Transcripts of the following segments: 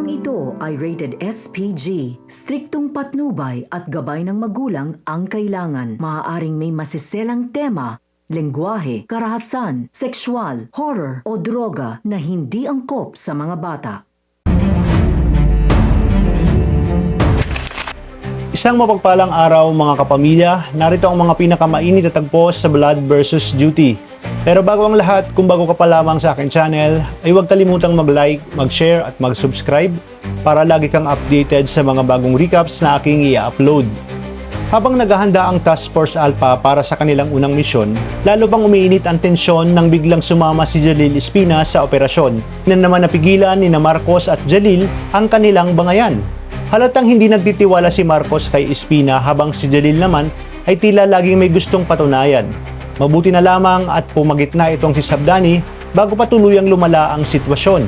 Programang ito ay rated SPG. Striktong patnubay at gabay ng magulang ang kailangan. Maaaring may masiselang tema, lengguwahe, karahasan, sexual, horror o droga na hindi angkop sa mga bata. Isang mapagpalang araw mga kapamilya, narito ang mga pinakamainit na tagpo sa Blood versus Duty. Pero bago ang lahat, kung bago ka pa lamang sa aking channel, ay huwag kalimutang mag-like, mag-share at mag-subscribe para lagi kang updated sa mga bagong recaps na aking i-upload. Habang naghahanda ang Task Force Alpha para sa kanilang unang misyon, lalo pang umiinit ang tensyon nang biglang sumama si Jalil Espina sa operasyon na naman napigilan ni Marcos at Jalil ang kanilang bangayan. Halatang hindi nagtitiwala si Marcos kay Espina habang si Jalil naman ay tila laging may gustong patunayan. Mabuti na lamang at pumagitna itong si Sabdani bago pa tuluyang lumala ang sitwasyon.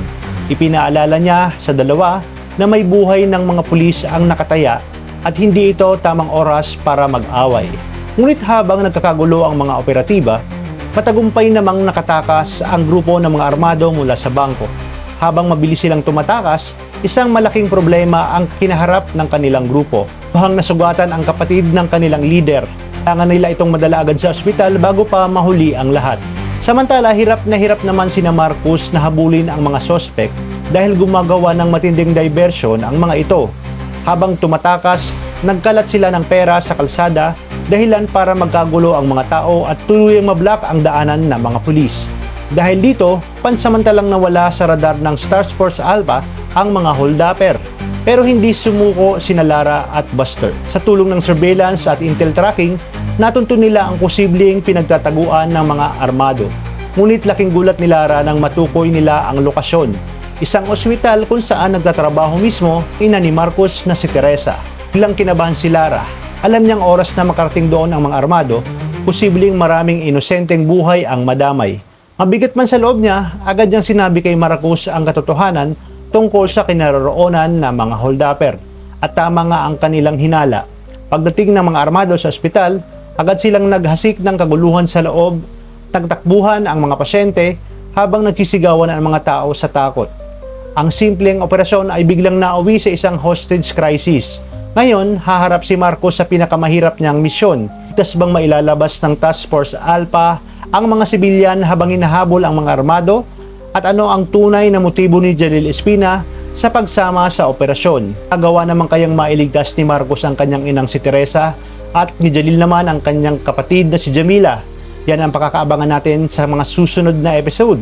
Ipinaalala niya sa dalawa na may buhay ng mga pulis ang nakataya at hindi ito tamang oras para mag-away. Ngunit habang nagkakagulo ang mga operatiba, matagumpay namang nakatakas ang grupo ng mga armado mula sa bangko. Habang mabilis silang tumatakas, isang malaking problema ang kinaharap ng kanilang grupo. Bahang nasugatan ang kapatid ng kanilang leader. Kailangan nila itong madala agad sa ospital bago pa mahuli ang lahat. Samantala, hirap naman sina Marcos na habulin ang mga sospek dahil gumagawa ng matinding diversion ang mga ito. Habang tumatakas, nagkalat sila ng pera sa kalsada dahilan para magkagulo ang mga tao at tuluyang mablock ang daanan ng mga pulis. Dahil dito, pansamantalang nawala sa radar ng Task Force Alpha ang mga holdupper. Pero hindi sumuko sina Lara at Buster. Sa tulong ng surveillance at intel tracking, natunto nila ang posibleng pinagtataguan ng mga armado. Ngunit laking gulat ni Lara nang matukoy nila ang lokasyon. Isang ospital kung saan nagtatrabaho mismo ina ni Marcos na si Teresa. Biglang kinabahan si Lara. Alam niyang oras na makarating doon ang mga armado, posibleng maraming inosenteng buhay ang madamay. Mabigat man sa loob niya, agad niyang sinabi kay Marcos ang katotohanan tungkol sa kinaroroonan ng mga holdupper. At tama nga ang kanilang hinala. Pagdating ng mga armado sa ospital, agad silang naghasik ng kaguluhan sa loob, tagtakbuhan ang mga pasyente habang nagsisigawan ang mga tao sa takot. Ang simpleng operasyon ay biglang nauwi sa isang hostage crisis. Ngayon, haharap si Marcos sa pinakamahirap niyang misyon. Itas bang mailalabas ng Task Force Alpha ang mga sibilyan habang hinahabol ang mga armado? At ano ang tunay na motibo ni Jalil Espina sa pagsama sa operasyon? Nagawa naman kayang mailigtas ni Marcos ang kanyang inang si Teresa at ni Jalil naman ang kanyang kapatid na si Jamila? Yan ang pakakaabangan natin sa mga susunod na episode.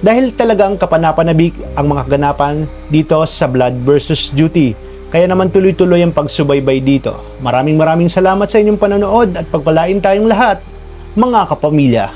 Dahil talagang kapanapanabik ang mga kaganapan dito sa Blood versus Duty. Kaya naman tuloy-tuloy ang pagsubaybay dito. Maraming salamat sa inyong panonood at pagpalain tayong lahat, mga kapamilya.